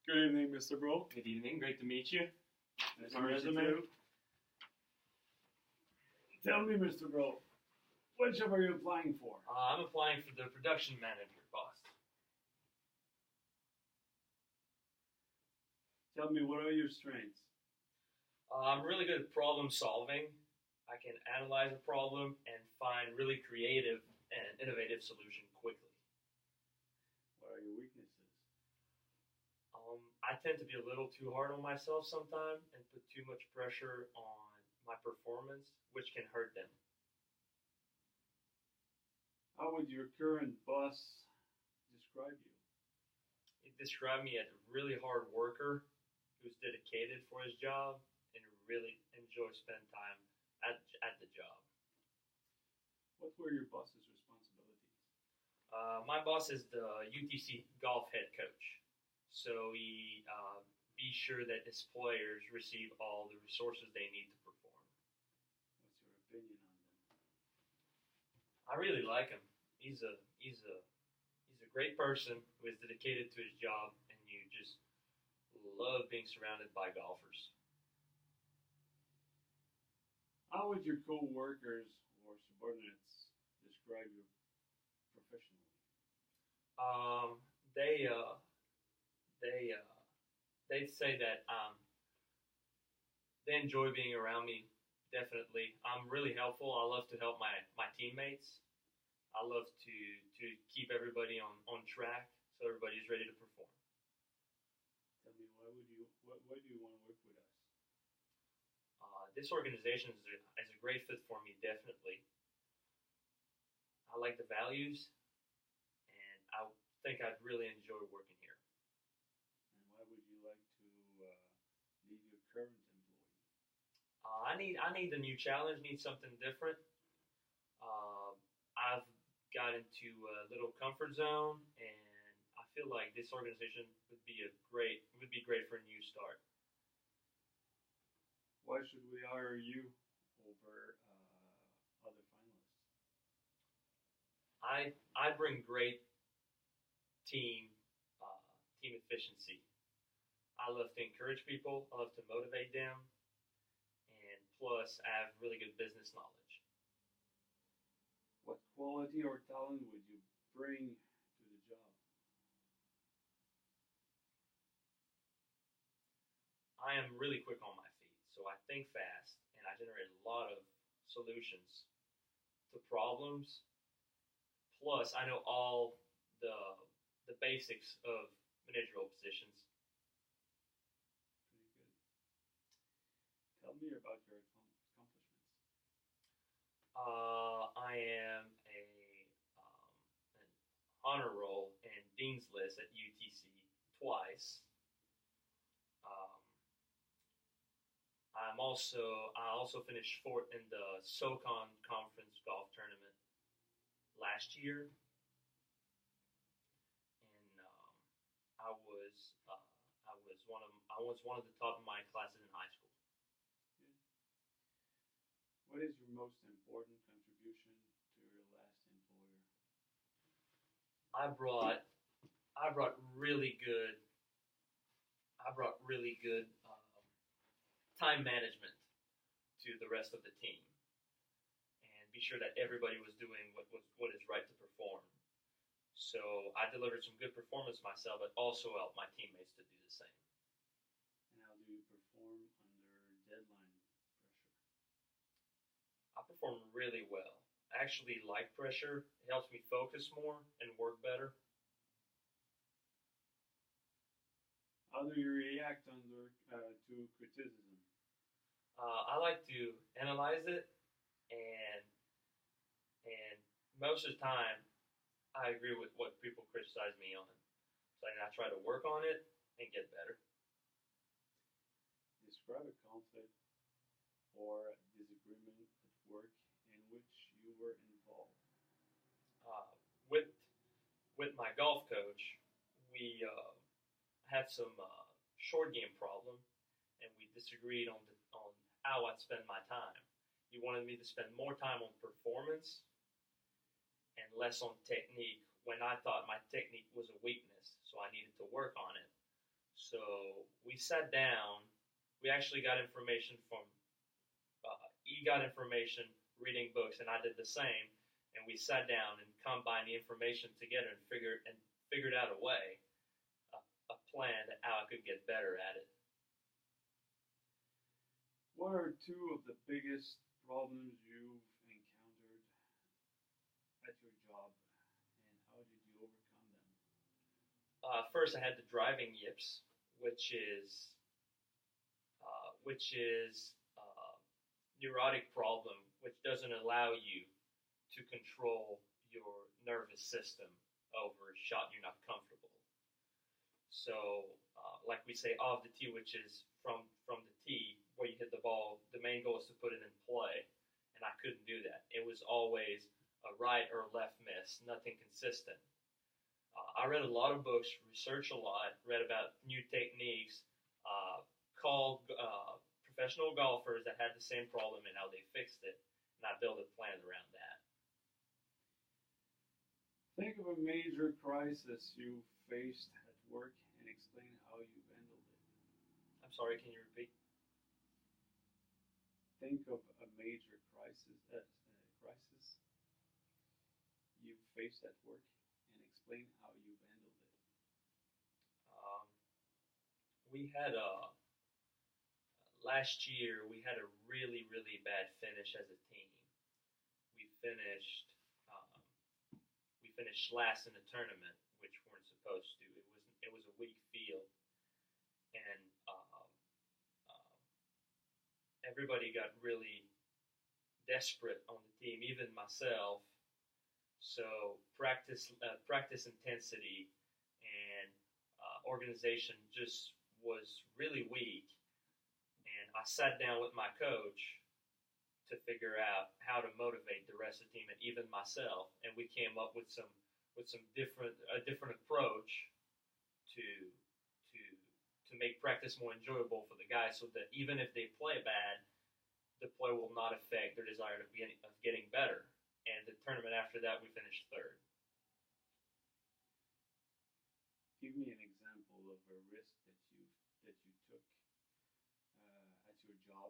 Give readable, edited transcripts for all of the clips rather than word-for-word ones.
Good evening, Mr. Bro. Good evening. Great to meet you. Nice My to meet you resume. too. Tell me, Mr. Bro, what job are you applying for? I'm applying for the production manager boss. Tell me, what are your strengths? I'm really good at problem solving. I can analyze a problem and find really creative and innovative solution quickly. What are your weaknesses? I tend to be a little too hard on myself sometimes and put too much pressure on my performance, which can hurt them. How would your current boss describe you? It described me as a really hard worker who's dedicated for his job and really enjoys spending time at the job. What were your boss's responsibilities? My boss is the UTC golf head coach, so he be sure that his players receive all the resources they need to perform. What's your opinion on them? I really like him. He's a great person who is dedicated to his job, and you just love being surrounded by golfers. How would your co-workers or subordinates describe you professionally? Um, they uh, they they'd say that they enjoy being around me. Definitely, I'm really helpful. I love to help my teammates. I love to keep everybody on track so everybody's ready to perform. Tell me, why do you want to work with us? This organization is a great fit for me. Definitely, I like the values, and I think I'd really enjoy working here. And why would you like to leave your current employee? I need a new challenge. Need something different. I've got into a little comfort zone, and I feel like this organization would be great for a new start. Why should we hire you over other finalists? I bring great team team efficiency. I love to encourage people. I love to motivate them, and plus I have really good business knowledge. What quality or talent would you bring to the job? I am really quick on my feet, so I think fast, and I generate a lot of solutions to problems. Plus, I know all the basics of managerial positions. Pretty good. Tell me about your accomplishments. I am an honor roll and dean's list at UTC twice. Um, I also finished fourth in the SoCon Conference golf tournament last year, and I was one of the top of my classes in high school. Good. What is your most important contribution to your last employer? I brought I brought really good time management to the rest of the team, and be sure that everybody was doing what is right to perform. So I delivered some good performance myself, but also helped my teammates to do the same. And how do you perform under deadline pressure? I perform really well. I actually like pressure. It helps me focus more and work better. How do you react to criticism? I like to analyze it, and most of the time, I agree with what people criticize me on. So I try to work on it and get better. Describe a conflict or disagreement at work in which you were involved. Uh, with my golf coach, we had some short game problem, and we disagreed on how I'd spend my time. He wanted me to spend more time on performance and less on technique when I thought my technique was a weakness, so I needed to work on it. So we sat down. We actually got information from. He got information reading books, and I did the same. And we sat down and combined the information together and figured out a way, a plan to how I could get better at it. What are two of the biggest problems you've encountered at your job, and how did you overcome them? First, I had the driving yips, which is neurotic problem, which doesn't allow you to control your nervous system over a shot you're not comfortable. So, like we say, off the tee, which is from the tee where you hit the ball. The main goal is to put it in play, and I couldn't do that. It was always a right or left miss, nothing consistent. I read a lot of books, researched a lot, read about new techniques, called professional golfers that had the same problem and how they fixed it, and I built a plan around that. Think of a major crisis you faced at work and explain how you handled it. I'm sorry, can you repeat? Think of a major crisis you faced at work and explain how you handled it. Um, we had a last year. We had a really really bad finish as a team. We finished um, we finished last in the tournament, which we weren't supposed to. It was a weak field, and everybody got really desperate on the team, even myself. So practice intensity and organization just was really weak. And I sat down with my coach to figure out how to motivate the rest of the team and even myself. And we came up with some different approach to to make practice more enjoyable for the guys, so that even if they play bad, the play will not affect their desire of getting better. And the tournament after that, we finished third. Give me an example of a risk that you took at your job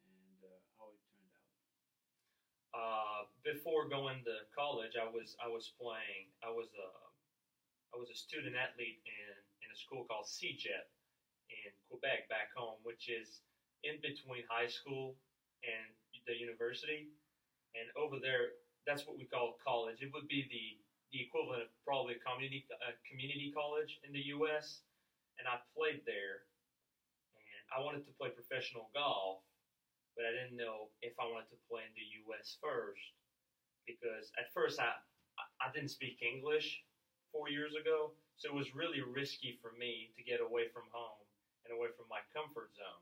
and how it turned out. Before going to college, I was playing. I was a student athlete in a school called CEGEP in Quebec, back home, which is in between high school and the university. And over there, that's what we call college. It would be the equivalent of probably community college in the U.S. And I played there, and I wanted to play professional golf, but I didn't know if I wanted to play in the U.S. first, because at first I didn't speak English 4 years ago, so it was really risky for me to get away from home and away from my comfort zone,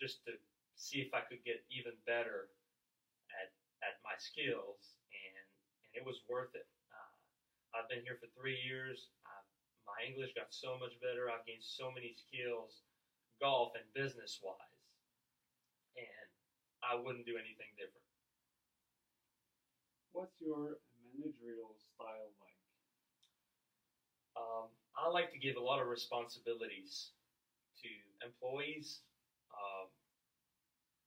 just to see if I could get even better at my skills, and it was worth it. I've been here for 3 years. My English got so much better. I've gained so many skills, golf and business wise, and I wouldn't do anything different. What's your managerial style like? I like to give a lot of responsibilities to employees. Um,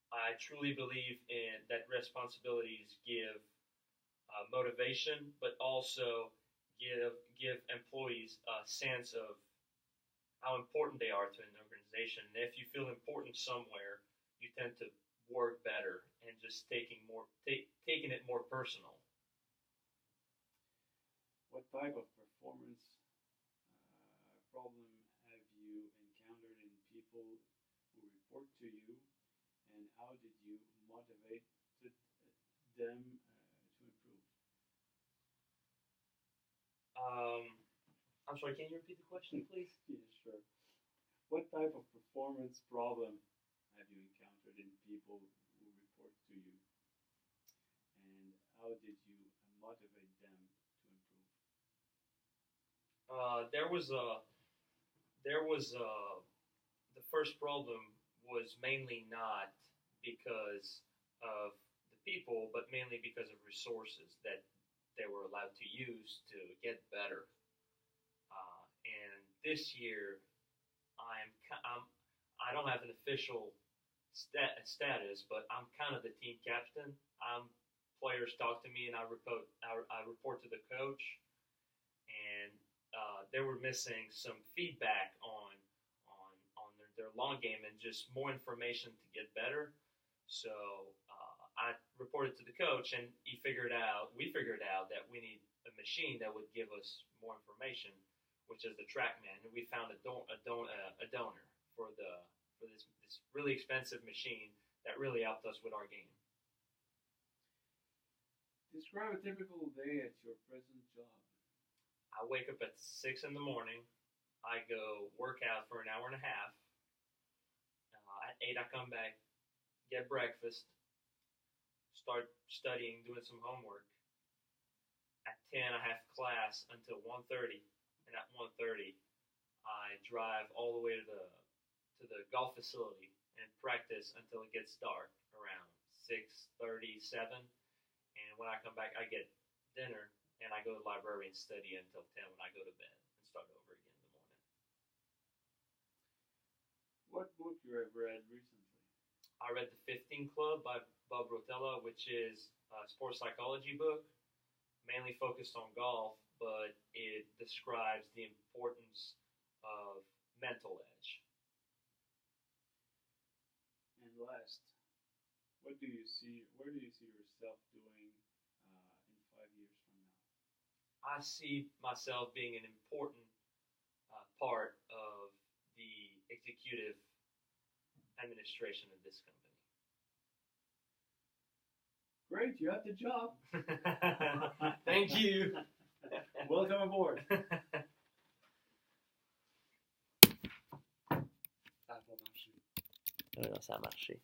I truly believe in that responsibilities give motivation, but also give employees a sense of how important they are to an organization. And if you feel important somewhere, you tend to work better and just taking it more personal. What type of performance problem have you encountered in people who report to you, and how did you motivate them to improve? I'm sorry, can you repeat the question, please? Yeah, sure. What type of performance problem have you encountered in people who report to you, and how did you motivate them to improve? There was the first problem was mainly not because of the people, but mainly because of resources that they were allowed to use to get better. And this year, I I don't have an official status, but I'm kind of the team captain. Players talk to me, and I report to the coach, and they were missing some feedback on their long game and just more information to get better. So I reported to the coach, and we figured out that we need a machine that would give us more information, which is the TrackMan. And we found a donor for this really expensive machine that really helped us with our game. Describe a typical day at your present job. I wake up at 6 in the morning. I go work out for an hour and a half. At 8, I come back, get breakfast, start studying, doing some homework. At 10, I have class until 1:30, and at 1:30, I drive all the way to the golf facility and practice until it gets dark around 6:37. And when I come back, I get dinner, and I go to the library and study until 10 when I go to bed and start over again in the morning. What book you have read recently? I read The 15 Club by Bob Rotella, which is a sports psychology book, mainly focused on golf, but it describes the importance of mental edge. And last, where do you see yourself doing in 5 years from now? I see myself being an important part of the executive administration of this company. Great, you have the job. Thank you. Welcome aboard. Ça a marché.